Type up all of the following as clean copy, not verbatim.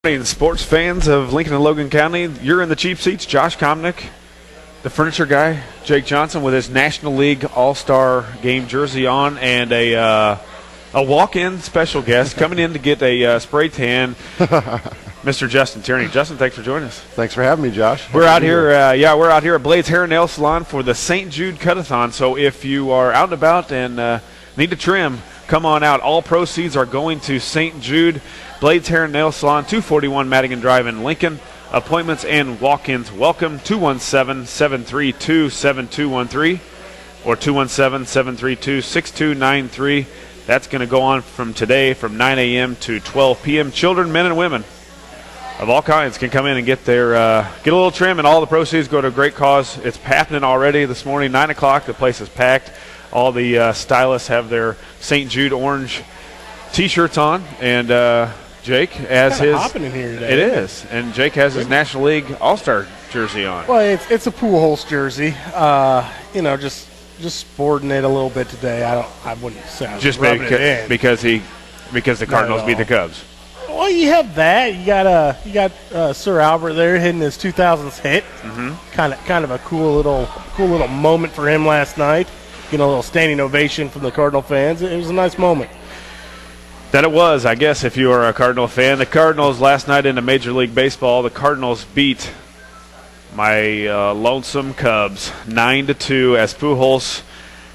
Morning, sports fans of Lincoln and Logan County. You're in the cheap seats. Josh Komnick, the furniture guy, Jake Johnston with his National League All-Star Game jersey on, and a walk-in special guest coming in to get a spray tan, Mr. Justin Tierney. Justin, thanks for joining us. Thanks for having me, Josh. We're out here. We're out here at Blades Hair Nail Salon for the St. Jude Cut-a-thon. So if you are out and about and need to trim, come on out. All proceeds are going to St. Jude Blades Hair Nail Salon, 241 Madigan Drive in Lincoln. Appointments and walk-ins welcome, 217-732-7213 or 217-732-6293. That's going to go on from today from 9 a.m. to 12 p.m. Children, men, and women of all kinds can come in and get their get a little trim, and all the proceeds go to a great cause. It's happening already this morning, 9 o'clock. The place is packed. All the stylists have their St. Jude orange T-shirts on, and Jake has his. Hopping in here today. It is, and Jake has his National League All-Star jersey on. Well, it's a Pujols jersey. Just sporting it a little bit today. I wouldn't say I was just rubbing it in. because the Cardinals beat the Cubs. Well, you have that. You got Sir Albert there hitting his 2000s hit. Mm-hmm. Kind of a cool little moment for him last night. A little standing ovation from the Cardinal fans. It was a nice moment. That it was, I guess, if you are a Cardinal fan. The Cardinals last night in the Major League Baseball, the Cardinals beat my lonesome Cubs 9-2 as Pujols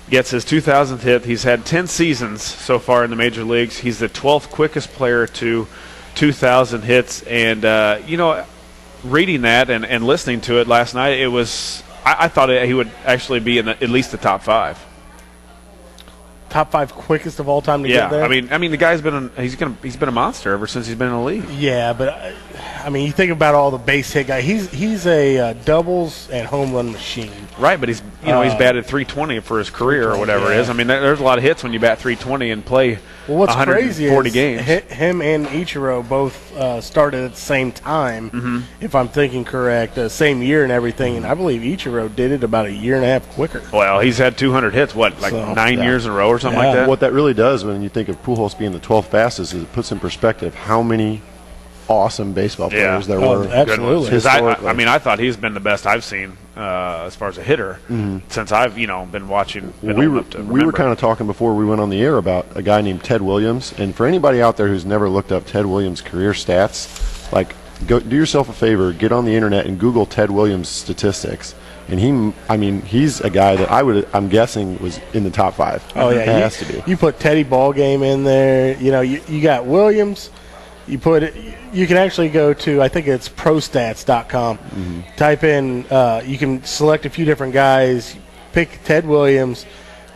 gets his 2000th hit. He's had 10 seasons so far in the Major Leagues. He's the 12th quickest player to 2,000 hits. And, reading that and listening to it last night, it was I thought he would actually be in at least the top five. Top five quickest of all time to get there. I mean, the guy's been he's been a monster ever since he's been in the league. Yeah, but you think about all the base hit guys. He's a doubles and home run machine. Right, but he's batted 320 for his career or whatever it is. I mean, there's a lot of hits when you bat 320 and play. Well, what's crazy is games. Him and Ichiro both started at the same time, if I'm thinking correct, same year and everything. And I believe Ichiro did it about a year and a half quicker. Well, he's had 200 hits, 9 years in a row or something like that? What that really does when you think of Pujols being the 12th fastest is it puts in perspective how many awesome baseball players there were. Absolutely. I thought he's been the best I've seen as far as a hitter since I've been watching. We were kind of talking before we went on the air about a guy named Ted Williams, and for anybody out there who's never looked up Ted Williams' career stats, go do yourself a favor, get on the internet and Google Ted Williams statistics. And he's a guy that I'm guessing was in the top five. Oh yeah, he has to be. You put Teddy Ballgame in there. You got Williams. You can actually go to, I think it's prostats.com. Type in, you can select a few different guys. Pick Ted Williams,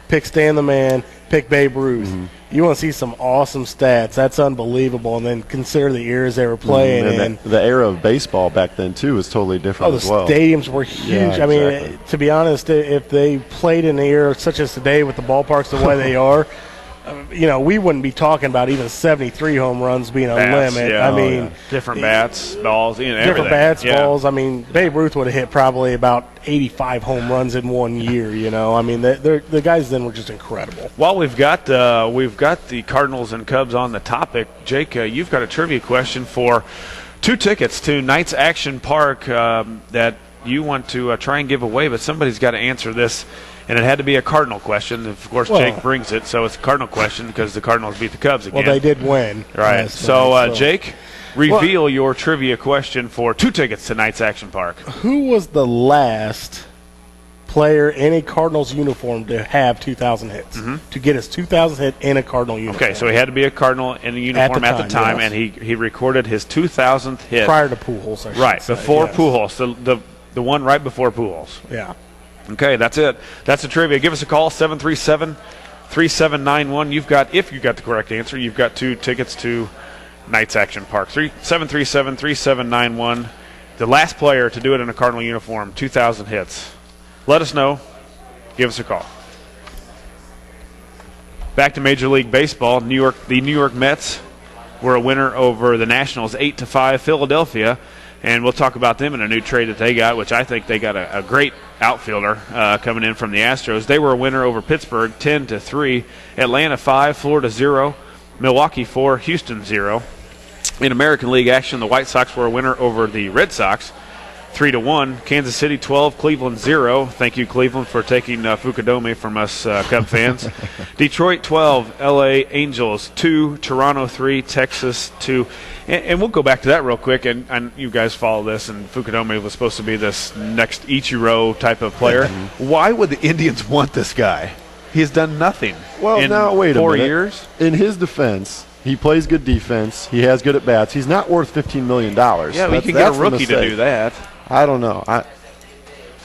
pick Stan the Man, pick Babe Ruth. You want to see some awesome stats. That's unbelievable. And then consider the eras they were playing in. The era of baseball back then, too, was totally different as well. The stadiums were huge. Yeah, exactly. To be honest, if they played in the era such as today with the ballparks the way they are, we wouldn't be talking about even 73 home runs being a limit. Yeah, different bats, balls, different bats, balls. Babe Ruth would have hit probably about 85 home runs in 1 year. The guys then were just incredible. While we've got the Cardinals and Cubs on the topic, Jake, you've got a trivia question for 2 tickets to Knights Action Park that you want to try and give away, but somebody's got to answer this. And it had to be a Cardinal question. Of course, Jake brings it, so it's a Cardinal question because the Cardinals beat the Cubs again. Well, they did win. Right. So, Jake, reveal your trivia question for 2 tickets to Knights Action Park. Who was the last player in a Cardinals uniform to have 2,000 hits? To get his 2,000th hit in a Cardinal uniform. Okay, so he had to be a Cardinal in a uniform at the time, yes. And he recorded his 2,000th hit. Prior to Pujols, I should say. Before Pujols, the one right before Pujols. Yeah. Okay, that's it. That's the trivia. Give us a call, 737-3791. If you got the correct answer, you've got 2 tickets to Knights Action Park. 737-3791. The last player to do it in a Cardinal uniform, 2,000 hits. Let us know. Give us a call. Back to Major League Baseball. The New York Mets were a winner over the Nationals, 8-5 Philadelphia. And we'll talk about them in a new trade that they got, which I think they got a great outfielder coming in from the Astros. They were a winner over Pittsburgh, 10-3. Atlanta 5, Florida 0, Milwaukee 4, Houston 0. In American League action, the White Sox were a winner over the Red Sox, 3-1. Kansas City 12, Cleveland 0. Thank you, Cleveland, for taking Fukudome from us Cub fans. Detroit 12, L.A. Angels 2, Toronto 3, Texas 2. And we'll go back to that real quick. And you guys follow this. And Fukudome was supposed to be this next Ichiro type of player. Why would the Indians want this guy? He's done nothing. Well, in now wait a minute. 4 years. In his defense, he plays good defense. He has good at bats. He's not worth $15 million. Yeah, we can get a rookie to do that. I don't know. I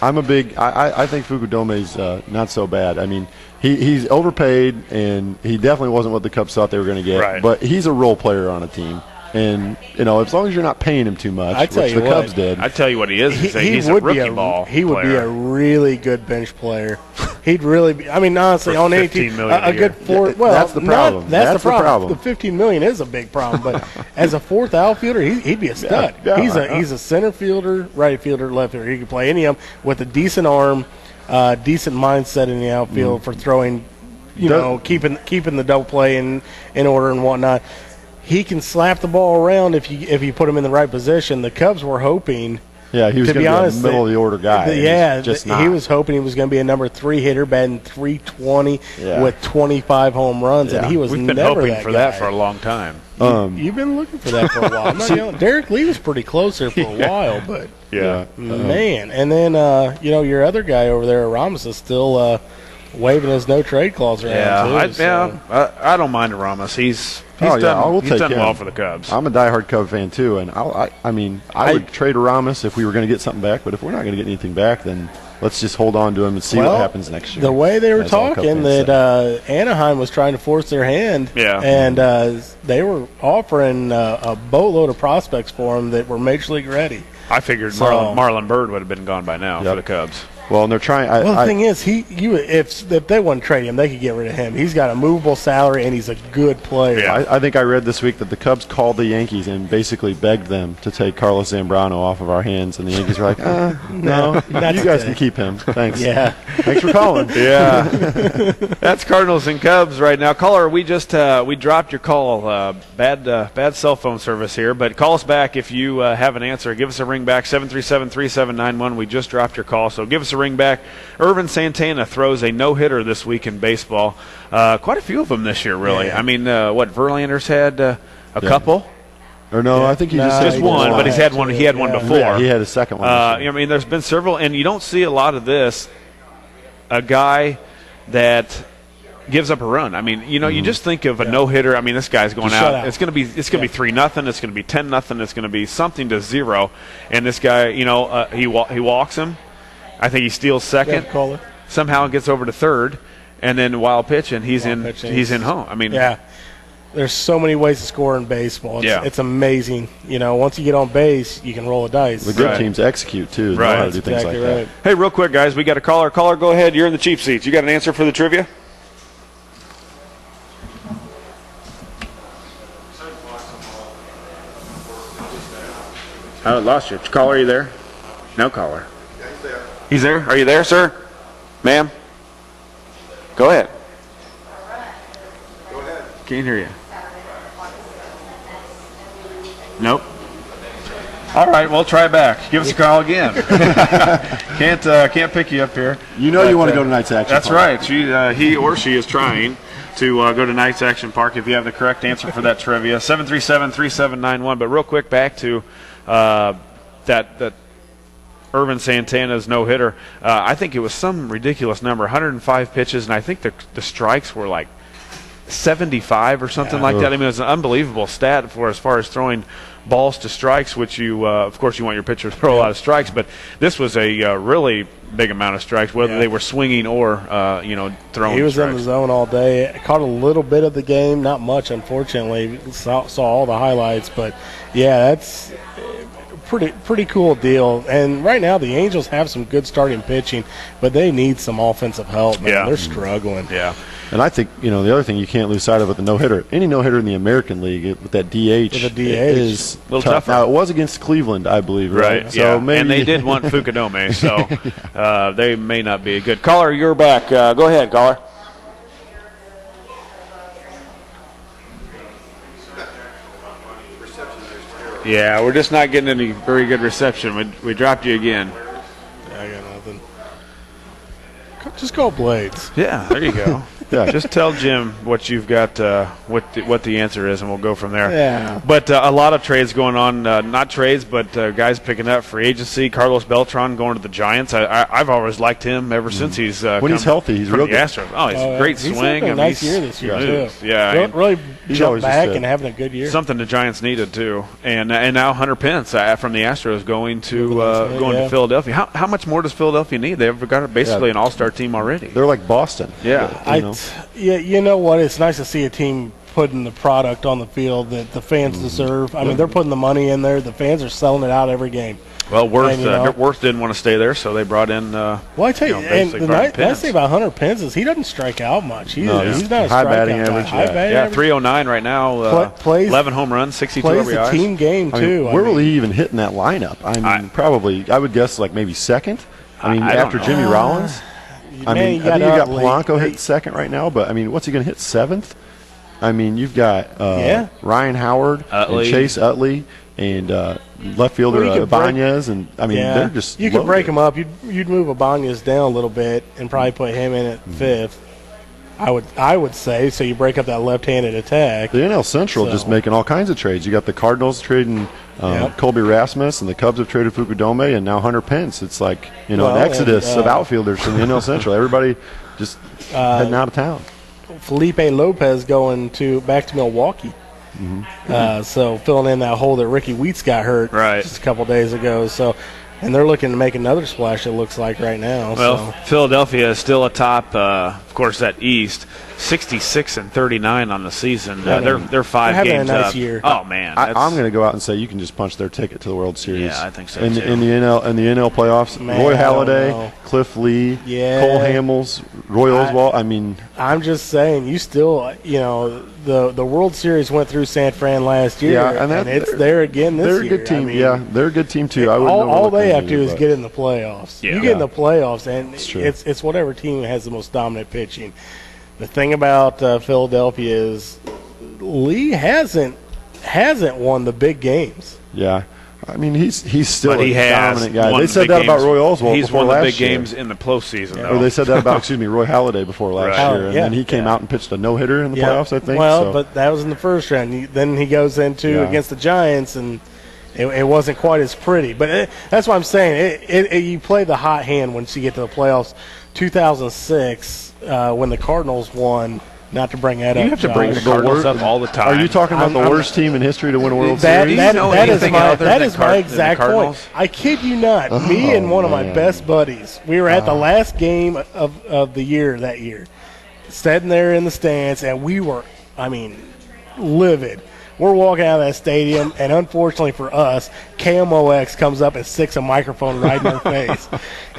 think Fukudome's not so bad. I mean, he's overpaid, and he definitely wasn't what the Cubs thought they were going to get. Right. But he's a role player on a team. And, as long as you're not paying him too much, which the Cubs did. I tell you what he is. He's a rookie ball He would be a really good bench player. He'd really be. I mean, honestly, on any team, a good fourth. Well, that's the problem. That's the problem. The $15 million is a big problem. But as a fourth outfielder, he'd be a stud. Yeah. He's a center fielder, right fielder, left fielder. He can play any of them with a decent arm, decent mindset in the outfield for throwing. Keeping the double play in order and whatnot. He can slap the ball around if you put him in the right position. The Cubs were hoping. Yeah, he was going to be a middle-of-the-order guy. He was hoping he was going to be a number 3 hitter, batting .320 with 25 home runs, and he was We've been never hoping that for guy. that for a long time. You've been looking for that for a while. I'm not yelling. Derek Lee was pretty close there for a while, but man. And then your other guy over there, Ramos, is still waving his no-trade clause around too. I don't mind Ramos. He's done well for the Cubs. I'm a diehard Cub fan too, and I would trade Ramos if we were going to get something back. But if we're not going to get anything back, then let's just hold on to him and see what happens next year. The way they were talking that Anaheim was trying to force their hand, and they were offering a boatload of prospects for him that were major league ready. I figured Marlon Byrd would have been gone by now for the Cubs. Well, and they're trying. The thing is, if they wouldn't trade him, they could get rid of him. He's got a movable salary, and he's a good player. Yeah. I think I read this week that the Cubs called the Yankees and basically begged them to take Carlos Zambrano off of our hands, and the Yankees were like, no, you guys can keep him. Thanks. Yeah. Thanks for calling. Yeah. That's Cardinals and Cubs right now. Caller, we dropped your call. Bad cell phone service here, but call us back if you have an answer. Give us a ring back, 737-3791. We just dropped your call, so give us a ring back. Irvin Santana throws a no-hitter this week in baseball. Quite a few of them this year, really. Yeah. I mean, Verlander's had a couple. Or no, I think he just one, but he's had one. He had one before. Yeah, he had a second one. I mean, there's been several, and you don't see a lot of this. A guy that gives up a run. I mean, you just think of a no-hitter. I mean, this guy's going out. It's going to be 3-0. It's going to be 10-0. It's going to be something to 0. And this guy, he walks him. I think he steals second. Somehow gets over to third, and then wild pitch, and he's in home. I mean, there's so many ways to score in baseball. It's amazing. Once you get on base, you can roll the dice. The good teams execute too. Right, how to do things like that. Hey, real quick, guys, we got a caller. Caller, go ahead. You're in the cheap seats. You got an answer for the trivia? I lost you. Caller, are you there? No caller. He's there. Are you there, sir? Ma'am? Go ahead. Go ahead. Can't hear you. Nope. All right, well, try back. Give us a call again. Can't pick you up here. You want to go to Knights Action That's Park. right. He or she is trying to go to Knights Action Park if you have the correct answer for that trivia. 737-3791. But real quick, back to that Irvin Santana's no-hitter. I think it was some ridiculous number, 105 pitches, and I think the strikes were like 75 or something like that. I mean, it was an unbelievable stat for as far as throwing balls to strikes, which of course, you want your pitcher to throw a lot of strikes, but this was a really big amount of strikes, whether they were swinging or throwing. He was strikes. in the zone all day. Caught a little bit of the game, not much, unfortunately. Saw all the highlights, but that's pretty cool deal. And right now the Angels have some good starting pitching, but they need some offensive help, man. They're struggling. And I think, the other thing you can't lose sight of with the no-hitter, any no-hitter in the American League with that DH, is a little tough. tougher. Now, it was against Cleveland, I believe, right? So maybe and they did want Fukudome, so they may not be a good. Caller, you're back. Go ahead, caller. Yeah, we're just not getting any very good reception. We dropped you again. Yeah, I got nothing. Just call Blades. Yeah, there you go. Yeah. Just tell Jim what you've got, what the answer is, and we'll go from there. Yeah. But a lot of trades going on, not trades, but guys picking up free agency. Carlos Beltran going to the Giants. I've always liked him ever since he's when he's healthy. He's real good. Astros. Oh, he's a great he's swing. having a nice year this year too. Yeah, really he's jumped always back just and having a good year. something the Giants needed too. And now Hunter Pence from the Astros going to Philadelphia. How much more does Philadelphia need? They've got basically an all-star team already. They're like Boston. Yeah. You know what? It's nice to see a team putting the product on the field that the fans deserve. I mean, they're putting the money in there. The fans are selling it out every game. Well, Worth didn't want to stay there, so they brought in. Well, I tell you, and the nice thing about Hunter Pence is he doesn't strike out much. He's not a high batting strikeout average. guy. Yeah, 309 right now. Plays 11 home runs, 62 plays RBIs. a team game too. Where will he even hit in that lineup? I mean, probably. I would guess like maybe second. I mean, after Jimmy Rollins. I think you got Polanco hitting second right now, but I mean, what's he going to hit seventh? I mean, you've got Ryan Howard and Chase Utley and left fielder Ibanez, and I mean, they're just you could break them up. You'd move Ibanez down a little bit and probably put him in at fifth. I would say so. You break up that left-handed attack. The NL Central just making all kinds of trades. You got the Cardinals trading Colby Rasmus, and the Cubs have traded Fukudome, and now Hunter Pence. It's like an exodus of outfielders from the NL Central. Everybody just heading out of town. Felipe Lopez going back to Milwaukee. So filling in that hole that Ricky Wheats got hurt just a couple days ago. So, and they're looking to make another splash, it looks like, right now. Well, Philadelphia is still atop, of course, that East, 66-39 on the season. They're 5 having games a nice up. year. Oh man, I'm going to go out and say you can just punch their ticket to the World Series. Yeah, I think so in too. the NL playoffs, Man, Roy I don't Halladay, know. Cliff Lee, Cole Hamels, Roy Oswalt. I mean, I'm just saying, you still, the World Series went through San Fran last year, and it's there again this year. They're a good team. I mean, They're a good team too. All they have to do is get in the playoffs. Yeah. You get in the playoffs, and It's it's whatever team has the most dominant pitching. The thing about Philadelphia is Lee hasn't won the big games. Yeah. I mean, he's still a dominant guy. They said that about Roy Oswalt before last year. He's won the big games in the postseason, though. Or they said that about, Roy Halladay before last year. And then he came out and pitched a no-hitter in the playoffs, I think. Well, but that was in the first round. Then he goes into against the Giants, and it wasn't quite as pretty. But that's what I'm saying. You play the hot hand once you get to the playoffs. 2006, when the Cardinals won. Not to bring that up. You have to bring the Cardinals up all the time. Are you talking about the worst team in history to win a World Series? That is my exact point. I kid you not. Me and one of my best buddies, we were at the last game of the year that year, sitting there in the stands, and we were, livid. We're walking out of that stadium, and unfortunately for us, KMOX comes up and sticks a microphone right in our face.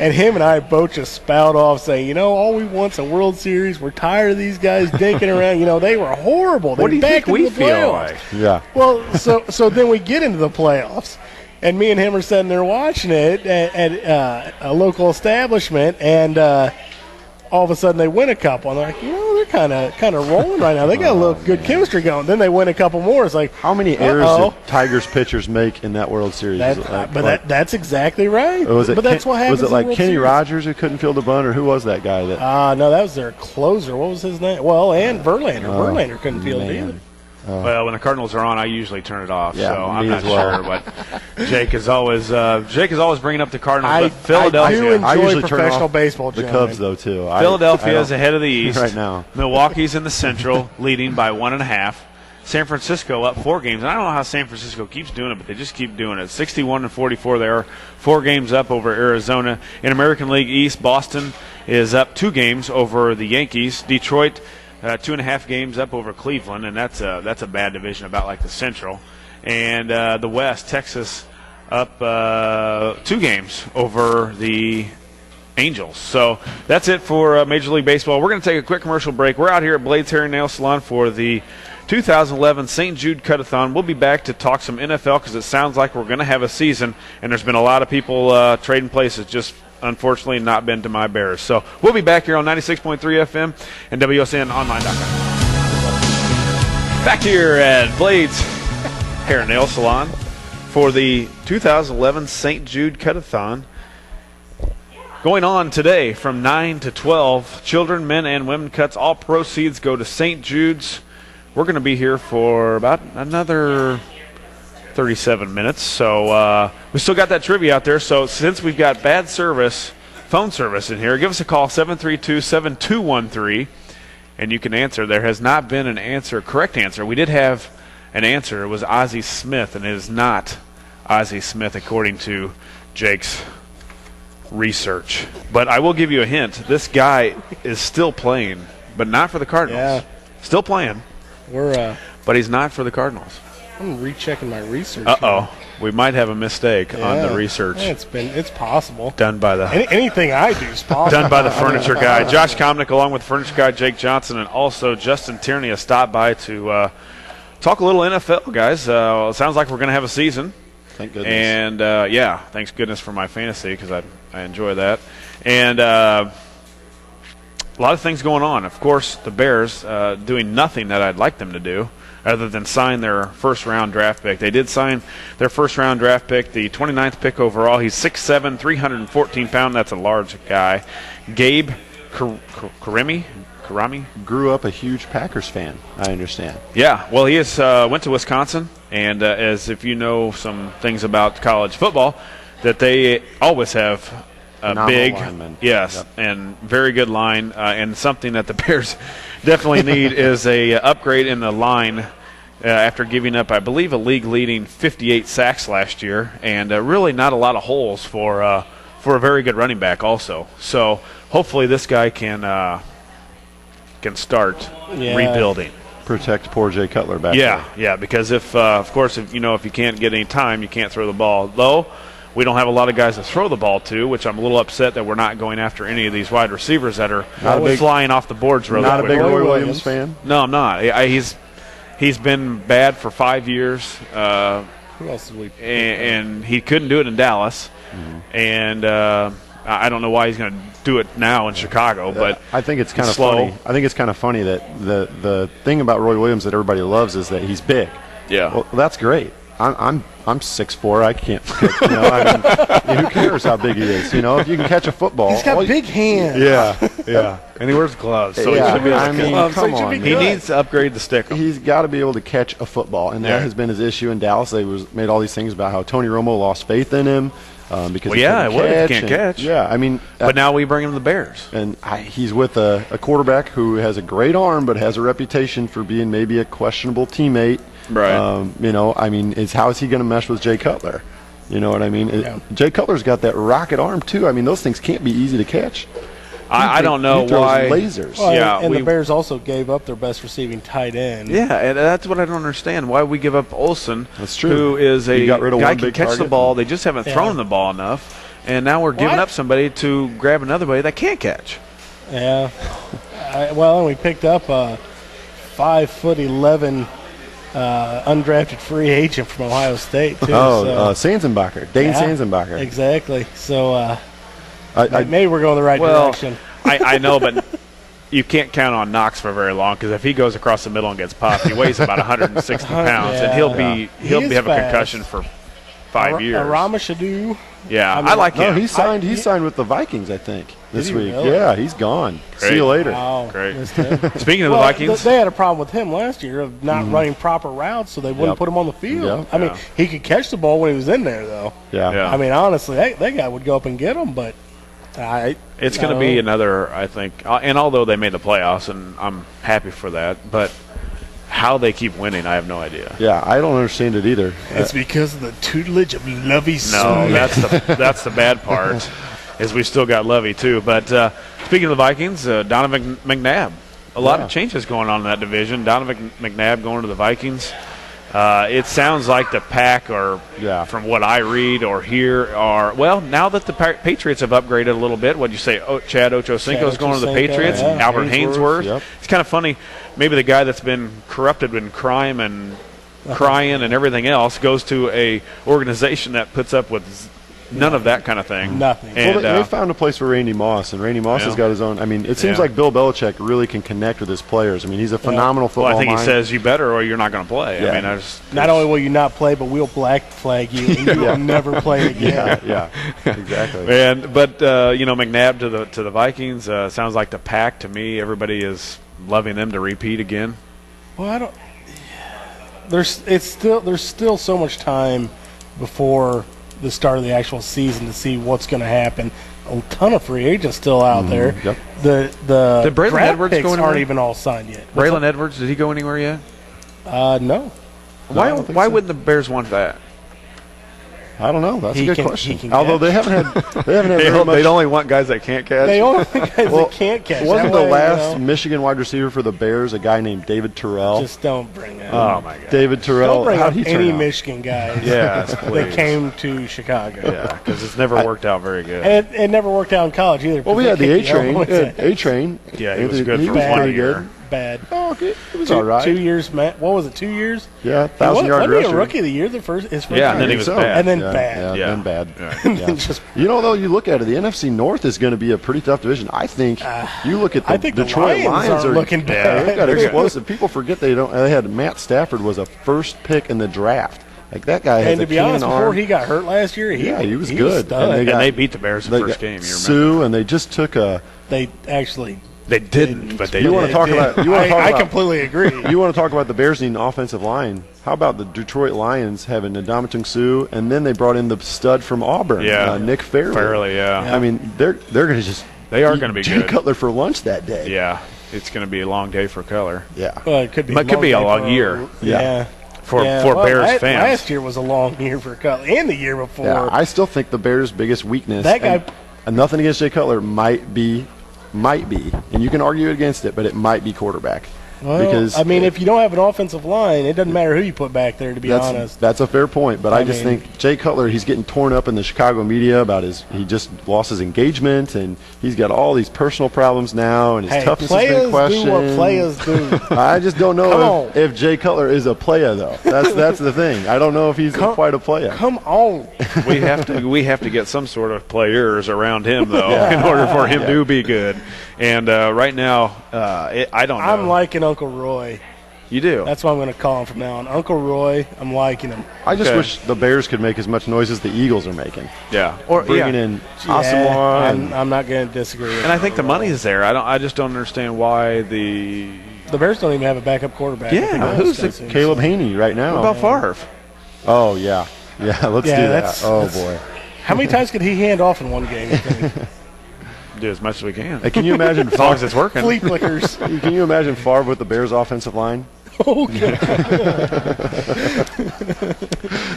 And him and I both just spout off saying, all we want's a World Series. We're tired of these guys dinking around. They were horrible. What do you think we feel like? Yeah. Well, so then we get into the playoffs, and me and him are sitting there watching it at a local establishment, and all of a sudden they win a couple, and they're like, they're kind of rolling right now. They got a little good chemistry going. Then they win a couple more. It's like, how many errors did Tigers pitchers make in that World Series? That's exactly right. But that's what happens. Was it like Kenny Kenny Rogers who couldn't field a bunt, or who was that guy? No, that was their closer. What was his name? Well, and Verlander. Verlander couldn't field it either. Well, when the Cardinals are on, I usually turn it off. Yeah, so I'm not well. sure. But Jake is always bringing up the Cardinals. But Philadelphia, I do enjoy usually professional baseball. The Cubs, though, too. Philadelphia is ahead of the East right now. Milwaukee's in the Central, leading by 1.5. San Francisco up 4 games. I don't know how San Francisco keeps doing it, but they just keep doing it. 61-44. They are 4 games up over Arizona. In American League East, Boston is up 2 games over the Yankees. Detroit 2.5 games up over Cleveland, and that's a bad division, about like the Central. And the West, Texas up 2 games over the Angels. So that's it for Major League Baseball. We're going to take a quick commercial break. We're out here at Blades Hair Nail Salon for the 2011 St. Jude Cut-a-thon. We'll be back to talk some NFL because it sounds like we're going to have a season, and there's been a lot of people trading places, just unfortunately not been to my Bears. So we'll be back here on 96.3 FM and WLCNonline.com. Back here at Blades Hair Nail Salon. for the 2011 St. Jude Cut-a-thon. Going on today from 9 to 12, children, men, and women cuts. All proceeds go to St. Jude's. We're going to be here for about another 37 minutes. So we still got that trivia out there. So since we've got bad service, phone service in here, give us a call, 732-7213, and you can answer. There has not been an answer, correct answer. We did have an answer. It was Ozzie Smith, and it is not Ozzie Smith according to Jake's research. But I will give you a hint. This guy is still playing, but not for the Cardinals. Yeah. Still playing, but he's not for the Cardinals. I'm rechecking my research. Uh-oh. We might have a mistake on the research. Yeah, it's possible. Done by the anything I do is possible. Done by the furniture guy. Josh Komnick, along with furniture guy Jake Johnston, and also Justin Tierney has stopped by to talk a little NFL, guys. It sounds like we're going to have a season. Thank goodness. And, thanks goodness for my fantasy because I enjoy that. And a lot of things going on. Of course, the Bears doing nothing that I'd like them to do other than sign their first-round draft pick. They did sign their first-round draft pick, the 29th pick overall. He's 6'7", 314 pounds. That's a large guy. Gabe Karami grew up a huge Packers fan, I understand. Yeah, well, he went to Wisconsin, and as if you know some things about college football, that they always have a big, lineman. Yes, Yep. and very good line, and something that the Bears definitely need is a upgrade in the line after giving up, I believe, a league-leading 58 sacks last year, and really not a lot of holes for a very good running back also. So hopefully this guy can start rebuilding. Protect poor Jay Cutler back there. Yeah, because if you can't get any time, you can't throw the ball. Though we don't have a lot of guys to throw the ball to, which I'm a little upset that we're not going after any of these wide receivers that are flying off the boards really Not a quick. big Roy Williams fan? No, I'm not. He's been bad for 5 years. Who else did we pick? And he couldn't do it in Dallas. Mm-hmm. And I don't know why he's going to do it now in Chicago, but I think it's kind of slow. funny. I think it's kind of funny that the thing about Roy Williams that everybody loves is that he's big. Yeah. Well, that's great. I'm 6'4". I can't. Who cares how big he is? If you can catch a football, He's got big hands. Yeah. And he wears gloves, so he should be able to come on. He needs to upgrade the stick. He's got to be able to catch a football, and that has been his issue in Dallas. They made all these things about how Tony Romo lost faith in him because he can't catch. Yeah, but now we bring him the Bears, and he's with a quarterback who has a great arm, but has a reputation for being maybe a questionable teammate. Right. How is he going to mesh with Jay Cutler? You know what I mean? Yeah. Jay Cutler's got that rocket arm too. I mean, those things can't be easy to catch. I don't know he throws why. Lasers. Well, and the Bears also gave up their best receiving tight end. Yeah, and that's what I don't understand. Why we give up Olsen, That's true. who is a got rid of guy one can big catch the target. ball. They just haven't thrown the ball enough, and now we're giving up somebody to grab another way that can't catch. Yeah. And we picked up a 5'11" undrafted free agent from Ohio State too. Sanzenbacher, Dane Sanzenbacher. Exactly. So I maybe we're going the right direction. I know, but you can't count on Knox for very long because if he goes across the middle and gets popped, he weighs about 160 pounds, and he'll have a concussion for 5 years. Arama Shadu. Yeah, I like him. No, he signed with the Vikings, I think, this week. Really? Yeah, he's gone. Great. See you later. Wow. Great. Missed it. Speaking of the Vikings, they had a problem with him last year of not running proper routes, so they wouldn't put him on the field. Yep. I mean, he could catch the ball when he was in there, though. Yeah. I mean, honestly, that guy would go up and get him, but it's going to be another, I think, and although they made the playoffs, and I'm happy for that, but how they keep winning, I have no idea. Yeah, I don't understand it either. It's because of the tutelage of Lovey Smith. No, that's the bad part, is we still got Lovey too. But speaking of the Vikings, Donovan McNabb, a lot of changes going on in that division. Donovan McNabb going to the Vikings. It sounds like the Pack are, from what I read or hear, now that the Patriots have upgraded a little bit, what'd you say, Chad Ochocinco's going to the Patriots, Albert Hainsworth. Yep. It's kind of funny, maybe the guy that's been corrupted in crime and crying and everything else goes to a organization that puts up with None of that kind of thing. Nothing. And, Well, they found a place for Randy Moss, and Randy Moss has got his own. I mean, it seems like Bill Belichick really can connect with his players. I mean, he's a phenomenal football Well, I think mind. he says you better or you're not going to play. Yeah. I mean, not only will you not play, but we'll black flag you and you will never play again. Yeah, exactly. But McNabb to the Vikings sounds like the Pack to me. Everybody is loving them to repeat again. Well, I don't. There's still so much time before the start of the actual season to see what's going to happen. A ton of free agents still out there. Yep. The Did Braylon draft Edwards picks go anywhere? aren't even all signed yet. Braylon Edwards, did he go anywhere yet? No. Why don't think why so. wouldn't the Bears want that? I don't know. That's He a good can- question. he can Although they haven't had very much. They'd only want guys that can't catch. They only think guys that can't catch. Wasn't That the way, last Michigan wide receiver for the Bears a guy named David Terrell? just don't bring it. Oh my God! David Terrell. Don't bring how'd up he turn any out? Michigan guys Yes, that please. came to Chicago. Yeah, because it's never worked out very good. And it never worked out in college either. Well, we because had they the A kicked Train. Illinois' ass. A Train. Yeah, he was good for bad. 1 pretty year. good. Bad. Oh, okay. It was all right. 2 years, Matt. What was it? 2 years? Yeah, He wasn't 1,000-yard he a rusher. rookie of the year? His first Yeah, and then year? he was bad. And then Yeah, bad. Yeah. then bad. And Yeah. then just You know, though, you look at it, the NFC North is going to be a pretty tough division. I think you look at the I think the Detroit Lions Lions are are looking Yeah, bad. they've got explosive. People forget they don't. They had Matt Stafford was a first pick in the draft. Like that guy has and to a be cannon honest, arm. before he got hurt last year, he was a good. stud. And they And got- they beat the Bears the they first got game. You remember? Sue, and they just took a. They actually. They didn't, but they You did. want to talk about? You want to talk I about? completely agree. You want to talk about the Bears needing an offensive line? How about the Detroit Lions having Ndamukong Suh, and then they brought in the stud from Auburn, Yeah. Nick Fairley. Fairley, yeah. I mean, they're going to just They are eat gonna be Jay good. Cutler for lunch that day. Yeah, it's going to be a long day for Keller. Yeah. Well, it could be. It could be a day long for- year. Yeah. For Yeah, Bears last, fans. Last year was a long year for Cutler, and the year before. Yeah, I still think the Bears' biggest weakness. That guy- and nothing against Jay Cutler, might be, and you can argue against it, but it might be quarterback. Well, because I mean, if you don't have an offensive line, it doesn't matter who you put back there. To be honest, that's a fair point. But I just mean- think Jay Cutler, he's getting torn up in the Chicago media about he just lost his engagement, and he's got all these personal problems now, and his hey, toughness has been players questioned. do what players do. I just don't Come know on. if Jay Cutler is a player, though. That's the thing. I don't know if he's quite a player. Come on. we have to get some sort of players around him though in order for him to be good. And right now, I don't know. I'm liking Uncle Roy. You do. That's what I'm going to call him from now on. Uncle Roy, I'm liking him. I just Okay. wish the Bears could make as much noise as the Eagles are making. Yeah. Or Bringing in Yeah, Asamoah and I'm not going to disagree with and I think the Uncle Roy. money is there. I just don't understand why the. The Bears don't even have a backup quarterback. Yeah, I think who's that's the- soon. Caleb Haney right now. What about Favre? Oh, yeah. Yeah, let's Yeah, do that. that's- Oh, that's- boy. How many times could he hand off in one game? You think? Do as much as we can. Hey, can you imagine As long as it's working. Flea flickers. Can you imagine Favre with the Bears offensive line? Okay.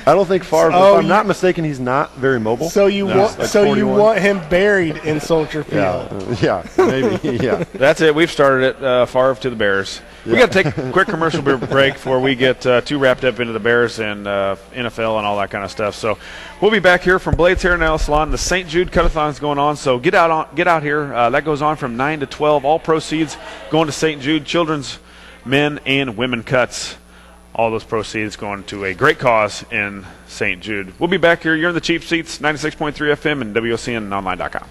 I don't think Favre, Oh, if I'm not mistaken, he's not very mobile. So you No, want like so you 41. want him buried in Soldier Field? Yeah, maybe, yeah. That's it. We've started it. Favre to the Bears. We got to take a quick commercial break before we get too wrapped up into the Bears and NFL and all that kind of stuff. So we'll be back here from Blades Hair Nail Salon. The St. Jude Cut-a-thon's going on. So get out here. That goes on from 9 to 12. All proceeds going to St. Jude Children's men and women cuts. All those proceeds going to a great cause in St. Jude. We'll be back here. You're in the Cheap Seats, 96.3 FM and WLCN and online.com.